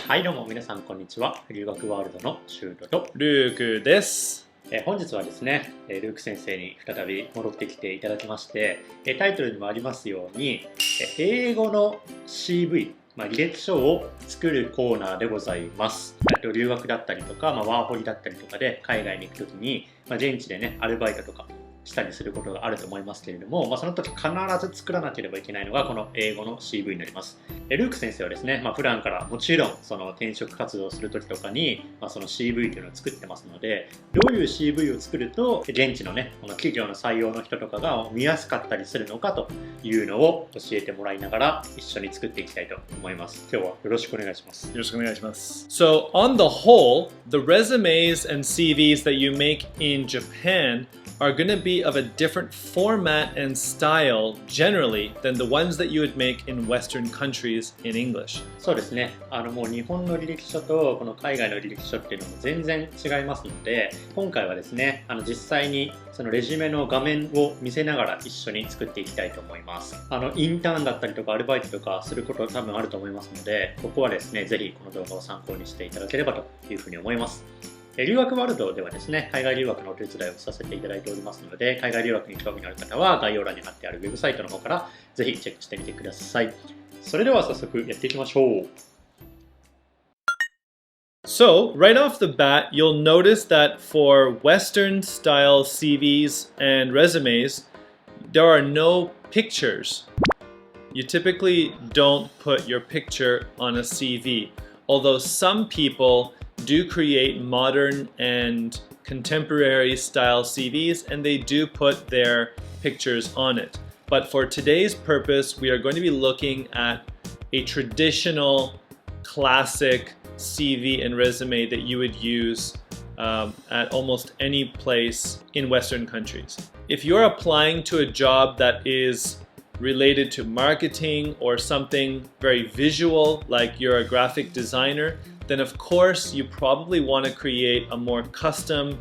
はいどうも皆さんこんにちは。留学ワールドのシュートとルークです。本日はですね、ルーク先生に再び戻ってきていただきまして、タイトルにもありますように、英語の CV、履歴書を作るコーナーでございます。留学だったりとか、ワーホリだったりとかで海外に行くときに、現地でね、アルバイトとかしたりすることがあると思いますけれども、その時必ず作らなければいけないのがこの英語の CV になります。ルーク先生はですね、普段からもちろんその転職活動をする時とかに、その CV というのを作ってますので、どういう CV を作ると現地のね、この企業の採用の人とかが見やすかったりするのかというのを教えてもらいながら一緒に作っていきたいと思います。今日はよろしくお願いします。よろしくお願いします。So, on the whole, the resumes and CVs that you make in Japan are going to be of a different format and style generally than the ones that you would make in Western countries in English. そうですね。もう日本の履歴書とこの海外の履歴書っていうのも全然違いますので、今回はですね、実際にそのレジュメの画面を見せながら一緒に作っていきたいと思います。インターンだったりとかアルバイトとかすること多分あると思いますので、ここはですね、ぜひこの動画を参考にしていただければというふうに思います。留学ワールドではですね、海外留学のお手伝いをさせていただいておりますので、海外留学に興味のある方は概要欄に貼ってあるウェブサイトの方からぜひチェックしてみてください。それでは早速やっていきましょう。So, right off the bat, you'll notice that for Western style CVs and resumes, there are no pictures. You typically don't put your picture on a CV, although some people do create modern and contemporary style CVs and they do put their pictures on it. But for today's purpose, we are going to be looking at a traditional classic CV and resume that you would use at almost any place in Western countries. If you're applying to a job that is related to marketing or something very visual, like you're a graphic designer, then of course you probably want to create a more custom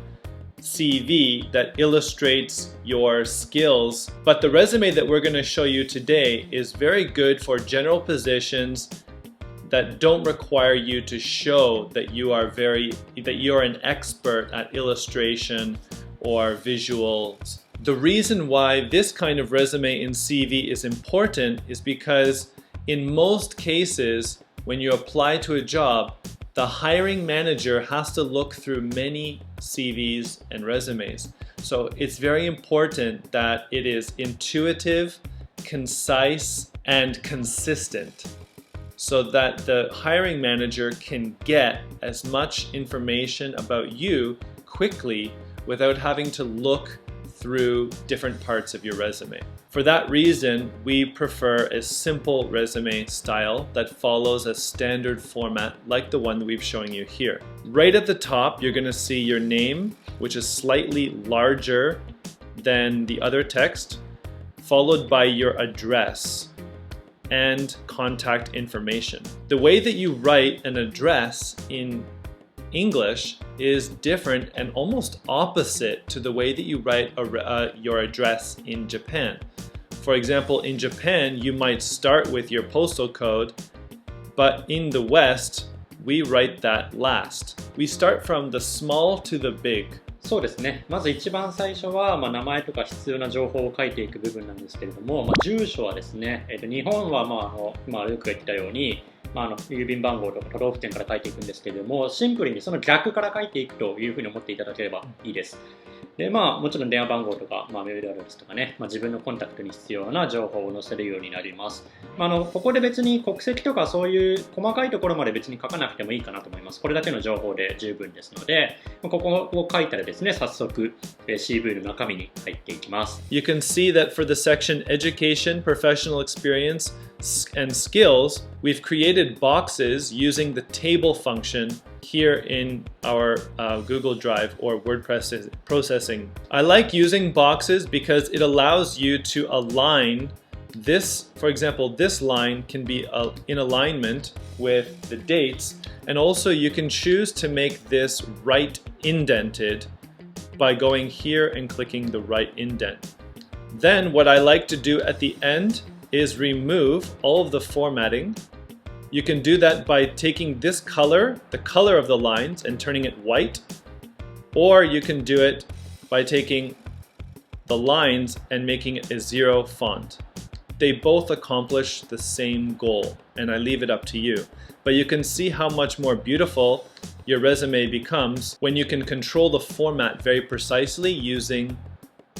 CV that illustrates your skills. But the resume that we're going to show you today is very good for general positions that don't require you to show that you are an expert at illustration or visuals. The reason why this kind of resume and CV is important is because in most cases, when you apply to a job, the hiring manager has to look through many CVs and resumes. So it's very important that it is intuitive, concise, and consistent so that the hiring manager can get as much information about you quickly without having to look through different parts of your resume. For that reason, we prefer a simple resume style that follows a standard format like the one that we're showing you here. Right at the top, you're going to see your name, which is slightly larger than the other text, followed by your address and contact information. The way that you write an address in English is different and almost opposite to the way that you write your address in Japan. For example, in Japan, you might start with your postal code, but in the West, we write that last. We start from the small to the big. そうですね。まず一番最初は、名前とか必要な情報を書いていく部分なんですけれども、住所はですね、日本は今ルークが言ってたように、郵便番号とか都道府県から書いていくんですけれども、シンプルにその逆から書いていくというふうに思っていただければいいです。で、もちろん電話番号とか、メールアドレスとかね、自分のコンタクトに必要な情報を載せるようになります。ここで別に国籍とかそういう細かいところまで別に書かなくてもいいかなと思います。これだけの情報で十分ですので、ここを書いたらですね、早速 CV の中身に入っていきます。You can see that for the section Education, Professional Experience, and Skills, we've created boxes using the table function here in our Google Drive or word processing. I like using boxes because it allows you to align this, for example, this line can be in alignment with the dates, and also you can choose to make this right indented by going here and clicking the right indent. Then what I like to do at the end is remove all of the formatting You can do that by taking this color, the color of the lines, and turning it white, or you can do it by taking the lines and making it a 0 font. They both accomplish the same goal, and I leave it up to you. But you can see how much more beautiful your resume becomes when you can control the format very precisely using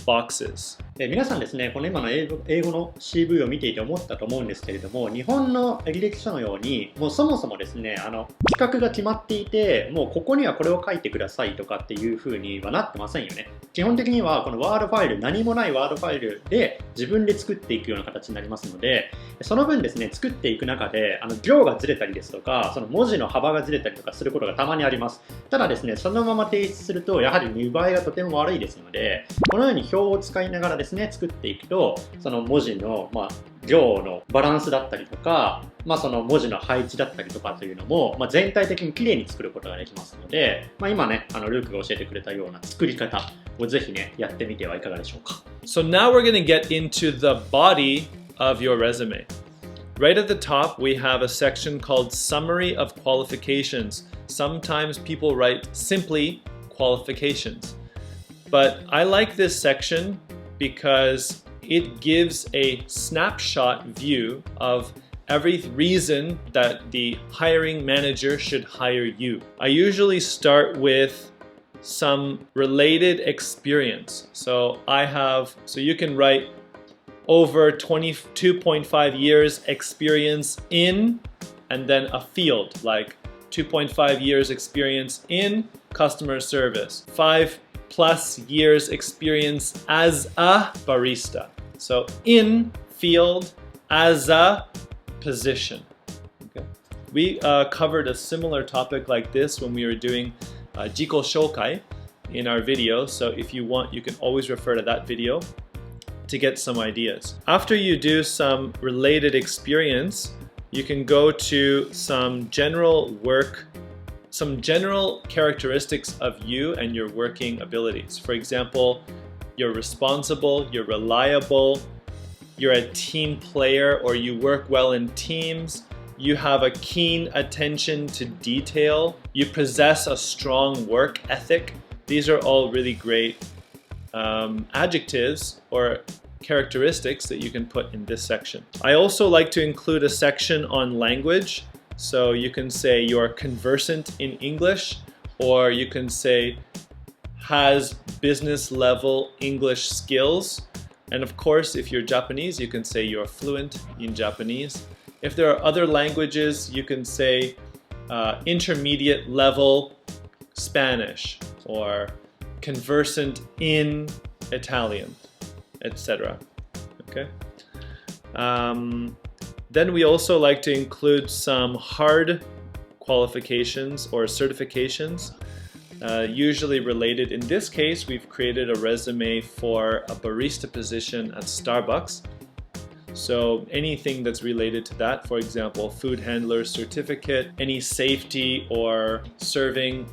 boxes. 皆さんですね、この今の英語の CV を見ていて思ったと思うんですけれども、日本の履歴書のように、もうそもそもですね、企画が決まっていて、もうここにはこれを書いてくださいとかっていう風にはなってませんよね。基本的にはこのワードファイル、何もないワードファイルで自分で作っていくような形になりますので、その分ですね、作っていく中で行がずれたりですとか、その文字の幅がずれたりとかすることがたまにあります。ただですね、そのまま提出するとやはり見栄えがとても悪いですので、このように表を使いながらですね、作っていくと、その文字の行のバランスだったりとか、その文字の配置だったりとかというのも、全体的にきれいに作ることができますので、今ね、ルークが教えてくれたような作り方をぜひね、やってみてはいかがでしょうか。So now we're going to get into the body of your resume. Right at the top, we have a section called Summary of Qualifications. Sometimes people write simply qualifications. But I like this section because it gives a snapshot view of every reason that the hiring manager should hire you. I usually start with some related experience. So you can write over 22.5 years experience in, and then a field like 2.5 years experience in customer service, 5+ years experience as a barista. So in field as a position. Okay. We covered a similar topic like this when we were doing 自己紹介 in our video. So if you want, you can always refer to that video to get some ideas. After you do some related experience, you can go to some general characteristics of you and your working abilities. For example, you're responsible, you're reliable, you're a team player, or you work well in teams, you have a keen attention to detail, you possess a strong work ethic. These are all really great adjectives or characteristics that you can put in this section. I also like to include a section on language. So you can say you're conversant in English, or you can say has business level English skills. And of course, if you're Japanese, you can say you're fluent in Japanese. If there are other languages, you can say intermediate level Spanish, or conversant in Italian, etc. Okay. Then we also like to include some hard qualifications or certifications, usually related. In this case, we've created a resume for a barista position at Starbucks. So anything that's related to that, for example, food handler certificate, any safety or serving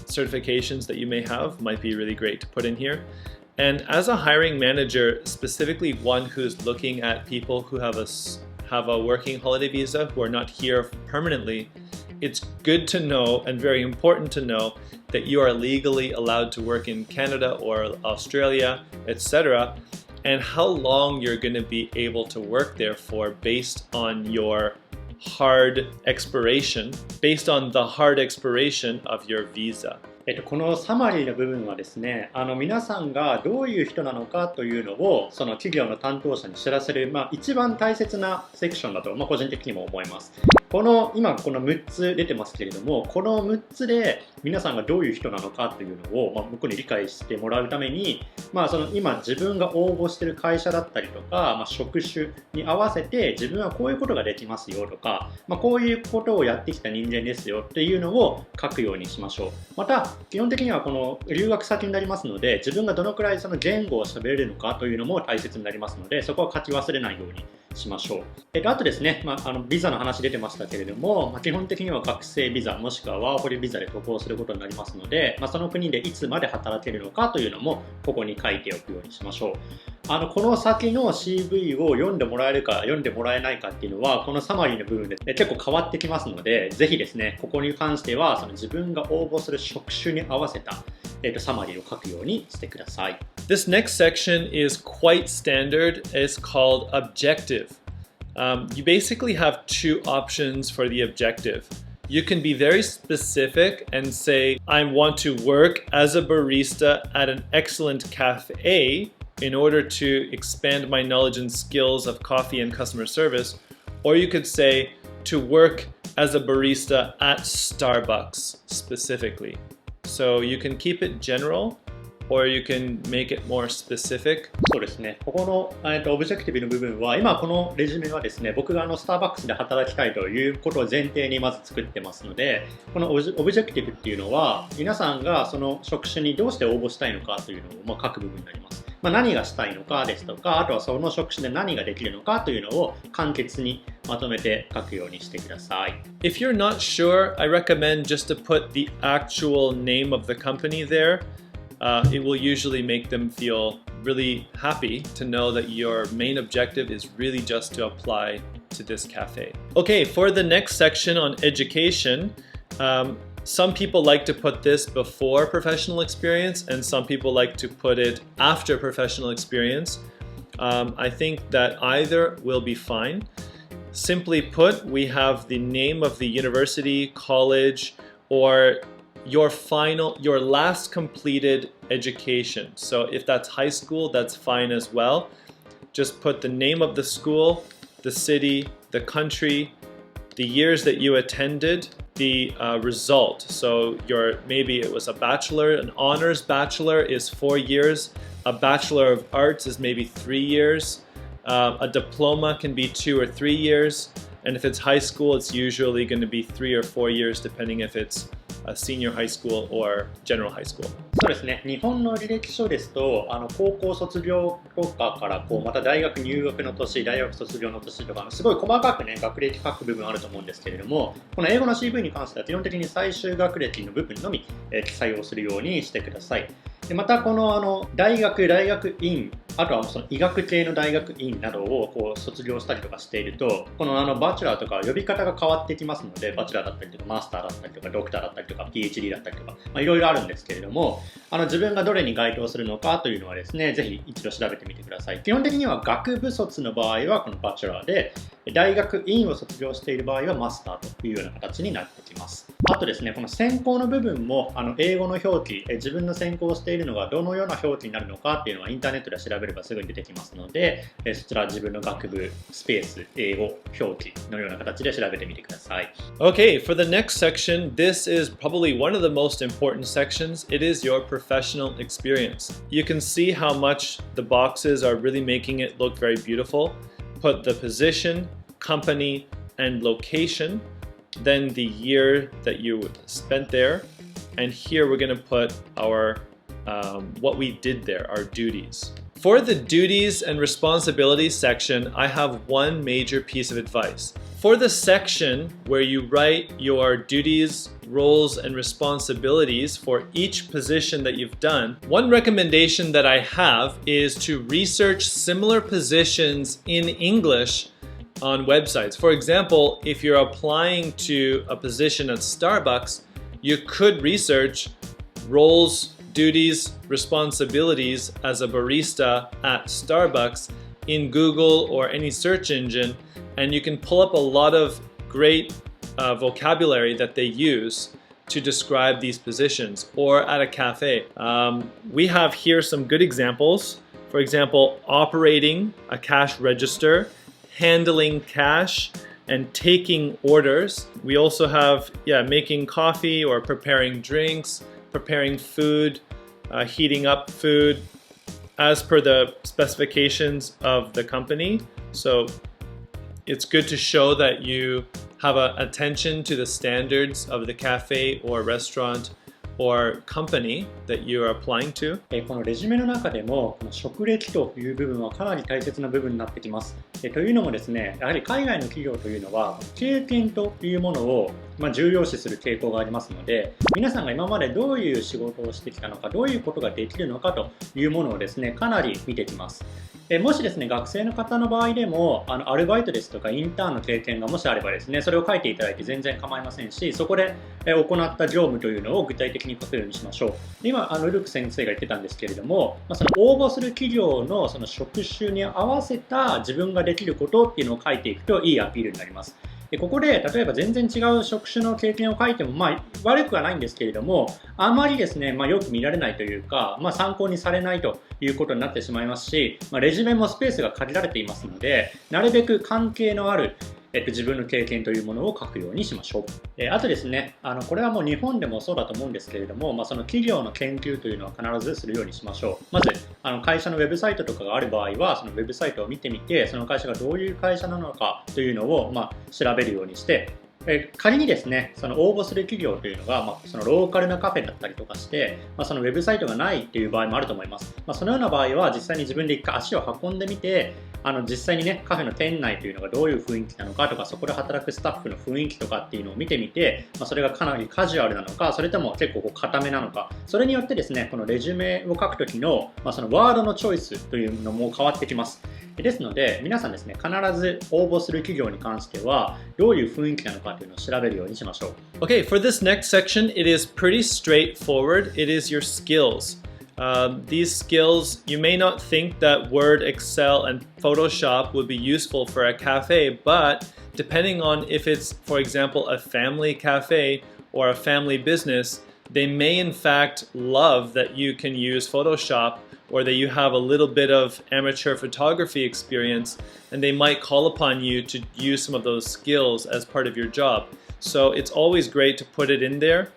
certifications that you may have might be really great to put in here. And as a hiring manager, specifically one who's looking at people who have a working holiday visa who are not here permanently, it's good to know and very important to know that you are legally allowed to work in Canada or Australia, etc., and how long you're going to be able to work there for based on your hard expiration, based on the hard expiration of your visa. このサマリーの部分はですね、皆さんがどういう人なのかというのをその企業の担当者に知らせる、一番大切なセクションだと、個人的にも思います。今この6つ出てますけれども、この6つで皆さんがどういう人なのかというのを、向こうに理解してもらうために、その今自分が応募している会社だったりとか、職種に合わせて自分はこういうことができますよとか、こういうことをやってきた人間ですよっていうのを書くようにしましょう。また基本的にはこの留学先になりますので、自分がどのくらいその言語を喋れるのかというのも大切になりますので、そこは書き忘れないようにしましょう。あとですね、ビザの話出てましたけれども、基本的には学生ビザもしくはワーホリビザで渡航することになりますので、その国でいつまで働けるのかというのもここに書いておくようにしましょう。この先の CV を読んでもらえるか読んでもらえないかっていうのは、このサマリーの部分で結構変わってきますので、ぜひですね、ここに関してはその自分が応募する職種に合わせた、サマリーを書くようにしてください。This next section is quite standard. It's called objective. You basically have two options for the objective. You can be very specific and say, I want to work as a barista at an excellent cafe in order to expand my knowledge and skills of coffee and customer service. Or you could say, to work as a barista at Starbucks specifically. So you can keep it general, or you can make it more specific. そうですね。ここの、オブジェクティブの部分は、今このレジュメはですね、僕がスターバックスで働きたいということを前提にまず作ってますので、このオブジェクティブっていうのは、皆さんがその職種にどうして応募したいのかというのを、書く部分になります。何がしたいのかですとか、あとはその職種で何ができるのかというのを簡潔にまとめて書くようにしてください。If you're not sure, I recommend just to put the actual name of the company there. It will usually make them feel really happy to know that your main objective is really just to apply to this cafe. Okay, for the next section on education, some people like to put this before professional experience, and some people like to put it after professional experience. I think that either will be fine. Simply put, we have the name of the university, college, or your last completed education. So if that's high school, that's fine as well. Just put the name of the school, the city, the country, the years that you attended, the result. So maybe it was a bachelor, an honors bachelor is 4 years, a bachelor of arts is maybe 3 years, a diploma can be 2 or 3 years, and if it's high school, it's usually going to be 3 or 4 years depending if it's a senior high school or general high school. そうですね。日本の履歴書ですと、高校卒業とかからまた大学入学の年、大学卒業の年とか、すごい細かくね、学歴書く部分あると思うんですけれども、この英語の CV に関しては基本的に最終学歴の部分のみ、記載をするようにしてください。でまたこの大学院、あとはその医学系の大学院などを卒業したりとかしていると、このバチュラーとか呼び方が変わってきますので、バチュラーだったりとかマスターだったりとかドクターだったりとか PhD だったりとか、いろいろあるんですけれども、自分がどれに該当するのかというのはですね、ぜひ一度調べてみてください。基本的には学部卒の場合はこのバチュラーで、大学院を卒業している場合はマスターというような形になってきます。あとですね、この専攻の部分も英語の表記、自分の専攻しているのがどのような表記になるのかっていうのはインターネットで調べればすぐに出てきますので、そちら自分の学部スペース英語表記のような形で調べてみてください。Okay, for the next section, this is probably one of the most important sections. It is your professional experience. You can see how much the boxes are really making it look very beautiful. Put the position, company, and location, then the year that you spent there, and here we're going to put our what we did there, our duties. For the duties and responsibilities section, I have one major piece of advice. For the section where you write your duties, roles, and responsibilities for each position that you've done, one recommendation that I have is to research similar positions in English on websites. For example, if you're applying to a position at Starbucks, you could research roles, duties, responsibilities as a barista at Starbucks in Google or any search engine, and you can pull up a lot of great vocabulary that they use to describe these positions, or at a cafe. We have here some good examples. For example, operating a cash register, handling cash, and taking orders. We also have making coffee or preparing drinks, preparing food, heating up food as per the specifications of the company. So it's good to show that you have an attention to the standards of the cafe or restaurant or company that you are applying to. このレジュメの中でもこの職歴という部分はかなり大切な部分になってきます。というのもですね、やはり海外の企業というのは経験というものを重要視する傾向がありますので、皆さんが今までどういう仕事をしてきたのか、どういうことができるのかというものをですね、かなり見てきます。もしですね、学生の方の場合でも、アルバイトですとかインターンの経験がもしあればですね、それを書いていただいて全然構いませんし、そこで行った業務というのを具体的に書くようにしましょう。今、ルク先生が言ってたんですけれども、その応募する企業のその職種に合わせた自分ができることっていうのを書いていくといいアピールになります。ここで例えば全然違う職種の経験を書いても悪くはないんですけれども、あまりですね、よく見られないというか、参考にされないということになってしまいますし、レジュメもスペースが限られていますので、なるべく関係のある自分の経験というものを書くようにしましょう。あとですね、これはもう日本でもそうだと思うんですけれども、その企業の研究というのは必ずするようにしましょう。まず会社のウェブサイトとかがある場合は、そのウェブサイトを見てみて、その会社がどういう会社なのかというのを調べるようにして、仮にですね、その応募する企業というのが、そのローカルなカフェだったりとかして、そのウェブサイトがないっていう場合もあると思います。そのような場合は実際に自分で一回足を運んでみて、実際にね、カフェの店内というのがどういう雰囲気なのかとか、そこで働くスタッフの雰囲気とかっていうのを見てみて、それがかなりカジュアルなのか、それとも結構固めなのか、それによってですね、このレジュメを書くときの、そのワードのチョイスというのも変わってきます。ですので、皆さんですね、必ず応募する企業に関しては、どういう雰囲気なのかというのを調べるようにしましょう。Okay, for this next section, it is pretty straightforward. It is your skills. These skills, you may not think that Word, Excel, and Photoshop would be useful for a cafe, but depending on if it's, for example, a family cafe or a family business, they may in fact love that you can use Photoshop or that you have a little bit of amateur photography experience, and they might call upon you to use some of those skills as part of your job. So it's always great to put it in there.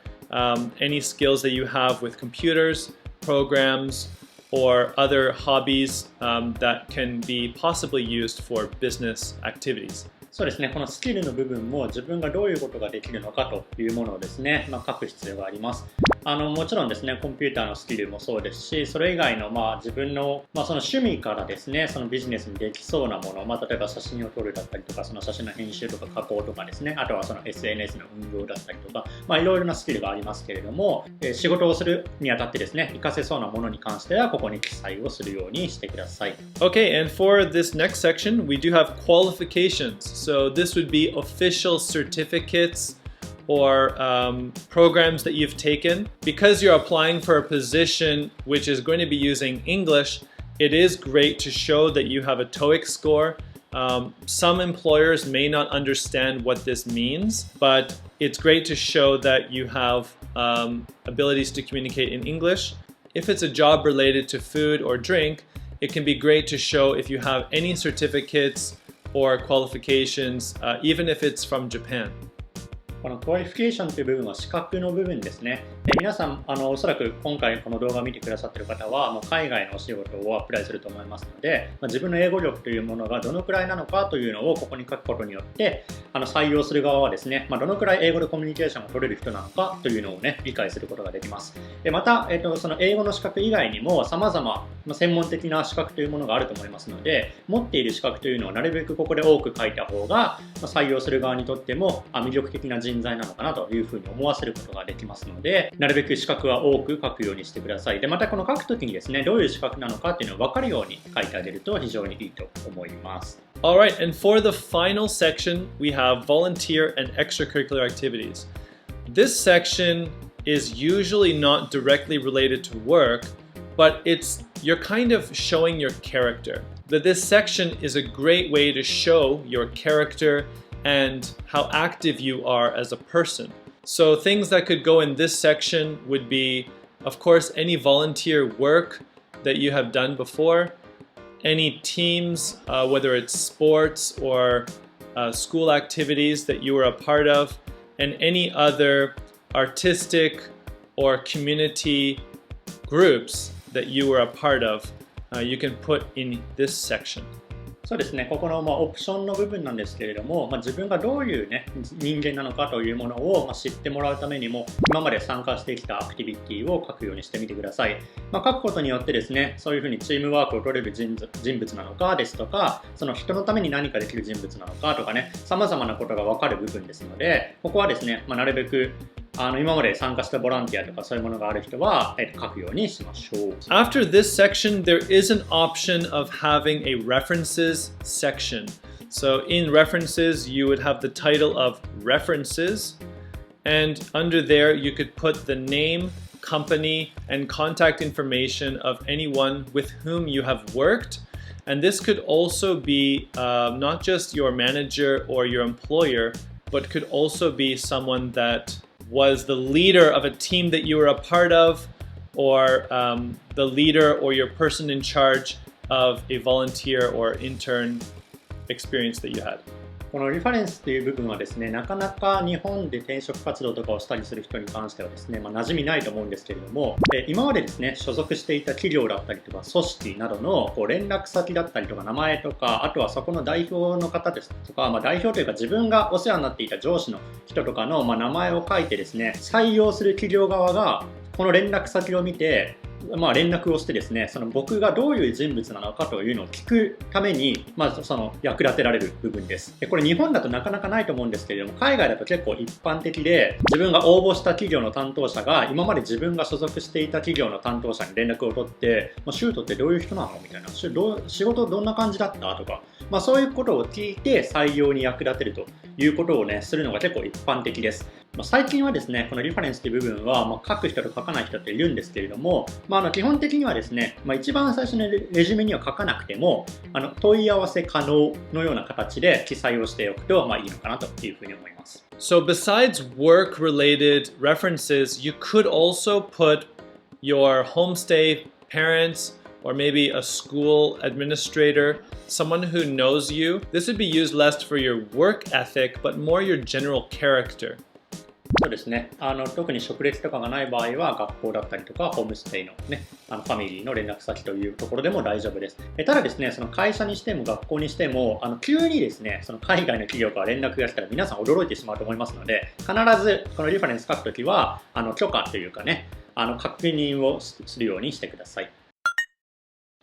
Any skills that you have with computers, programs, or other hobbies that can be possibly used for business activities. そうですね、このスキルの部分も自分がどういうことができるのかというものをですね、書く必要があります。もちろんですね、コンピューターのスキルもそうですし、それ以外の自分の、その趣味からですね、そのビジネスにできそうなもの、例えば写真を撮るだったりとか、その写真の編集とか加工とかですね、あとはその SNS の運用だったりとか、いろいろなスキルがありますけれども、仕事をするにあたってですね、活かせそうなものに関しては、ここに記載をするようにしてください。Okay, and for this next section, we do have qualifications. So this would be official certificates or programs that you've taken. Because you're applying for a position which is going to be using English, it is great to show that you have a TOEIC score. Some employers may not understand what this means, but it's great to show that you have abilities to communicate in English. If it's a job related to food or drink, it can be great to show if you have any certificates or qualifications, even if it's from Japan. このクオリフィケーションという部分は資格の部分ですね。皆さんおそらく今回この動画を見てくださっている方はもう海外のお仕事をアプライすると思いますので、自分の英語力というものがどのくらいなのかというのをここに書くことによって採用する側はですね、どのくらい英語でコミュニケーションが取れる人なのかというのをね理解することができます。また、その英語の資格以外にも様々専門的な資格というものがあると思いますので、持っている資格というのをなるべくここで多く書いた方が採用する側にとっても魅力的な人材なのかなというふうに思わせることができますので、なるべく資格は多く書くようにしてください。で、またこの書くときにですね、どういう資格なのかっていうのを分かるように書いてあげると非常にいいと思います。Alright, and for the final section, we have volunteer and extracurricular activities. This section is usually not directly related to work, but you're kind of showing your character. This section is a great way to show your character and how active you are as a person. So things that could go in this section would be, of course, any volunteer work that you have done before, any teams, whether it's sports or school activities that you were a part of, and any other artistic or community groups that you were a part of, you can put in this section. そうですね、ここのオプションの部分なんですけれども、自分がどういう、人間なのかというものを知ってもらうためにも、今まで参加してきたアクティビティを書くようにしてみてください。書くことによってですね、そういうふうにチームワークを取れる人物なのかですとか、その人のために何かできる人物なのかとかね、様々なことが分かる部分ですので、ここはですね、なるべく今まで参加したボランティアとかそういうものがある人は、書くようにしましょう。After this section, there is an option of having a references section. So in references, you would have the title of references, and under there you could put the name, company, and contact information of anyone with whom you have worked. And this could also be not just your manager or your employer, but could also be someone that was the leader of a team that you were a part of, or the leader or your person in charge of a volunteer or intern experience that you had. このリファレンスという部分はですね、なかなか日本で転職活動とかをしたりする人に関してはですね、馴染みないと思うんですけれども、今までですね、所属していた企業だったりとか組織などの連絡先だったりとか名前とか、あとはそこの代表の方ですとか、代表というか自分がお世話になっていた上司の人とかの名前を書いてですね、採用する企業側がこの連絡先を見て、連絡をしてですね、その僕がどういう人物なのかというのを聞くために、その役立てられる部分です。これ日本だとなかなかないと思うんですけれども、海外だと結構一般的で、自分が応募した企業の担当者が今まで自分が所属していた企業の担当者に連絡を取って、シュートってどういう人なのみたいな、仕事どんな感じだったとか、そういうことを聞いて採用に役立てるということをね、するのが結構一般的です。最近はですね、このリファレンスという部分は、書く人と書かない人っているんですけれども、基本的にはですね、一番最初のレジュメには書かなくても、問い合わせ可能のような形で記載をしておくと、いいのかなというふうに思います。So besides work-related references, you could also put your homestay parents, or maybe a school administrator, someone who knows you. This would be used less for your work ethic, but more your general character. そうですね、特に職歴とかがない場合は学校だったりとかホームステイのね、ファミリーの連絡先というところでも大丈夫です。ただですね、その会社にしても学校にしても急にですね、その海外の企業から連絡が来たら皆さん驚いてしまうと思いますので、必ずこのリファレンス書くときは許可というかね、確認をするようにしてください。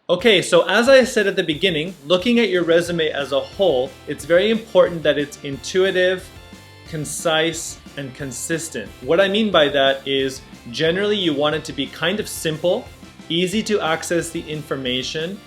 Okay, so as I said at the beginning, looking at your resume as a whole, it's very important that it's intuitive, concise, and consistent. What I mean by that is generally you want it to be kind of simple, easy to access the information,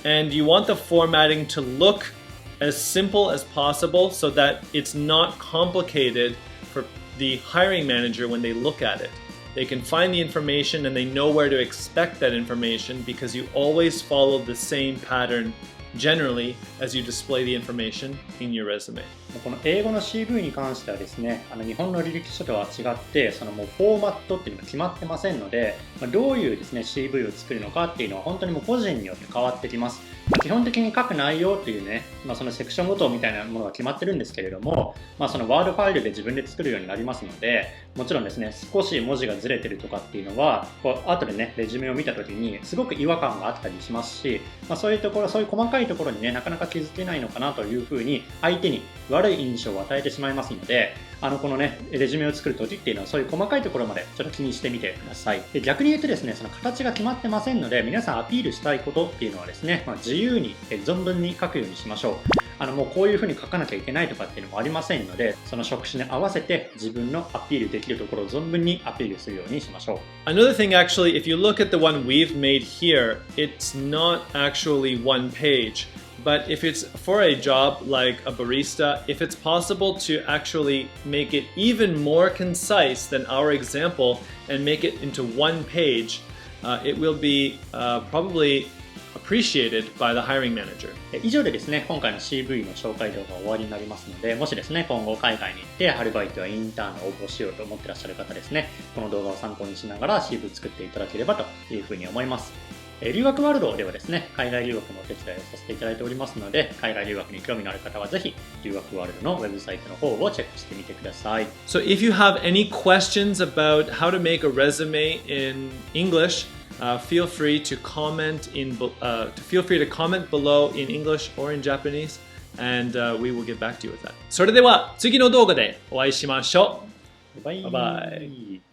and you want the formatting to look as simple as possible so that it's not complicated for the hiring manager when they look at it. They can find the information and they know where to expect that information because you always follow the same pattern generally as you display the information in your resume. この英語の CV に関してはですね、日本の履歴書とは違って、そのもうフォーマットっていうのが決まってませんので、どういうですね CV を作るのかっていうのは本当にもう個人によって変わってきます。基本的に書く内容っていうね、そのセクションごとみたいなものが決まってるんですけれども、そのワードファイルで自分で作るようになりますので、もちろんですね、少し文字がずれてるとかっていうのは、後でね、レジュメを見た時にすごく違和感があったりしますし、そういうところ、そういう細かいところにね、なかなか気づけないのかなというふうに相手に悪い印象を与えてしまいますので、このね、レジュメを作る時っていうのはそういう細かいところまでちょっと気にしてみてください。で、逆に言うとですね、その形が決まってませんので、皆さんアピールしたいことっていうのはですね、自由に存分に書くようにしましょう。もうこういうふうに書かなきゃいけないとかっていうのもありませんので、その職種に合わせて自分のアピールできるところを存分にアピールするようにしましょう。Another thing actually, if you look at the one we've made here, it's not actually one page. But if it's for a job like a barista, if it's possible to actually make it even more concise than our example and make it into one page, it will be probably appreciated by the hiring manager. 以上でですね、今回の CV の紹介動画は終わりになりますので、もしですね、今後海外に行ってアルバイトやインターンを応募しようと思ってらっしゃる方ですね、この動画を参考にしながら CV 作っていただければというふうに思います。留学ワールドではですね、海外留学のお手伝いをさせていただいておりますので、海外留学に興味のある方はぜひ、留学ワールドのウェブサイトの方をチェックしてみてください。So if you have any questions about how to make a resume in English, feel free to comment below in English or in Japanese, and we will get back to you with that. それでは次の動画でお会いしましょう。バイバイバイ。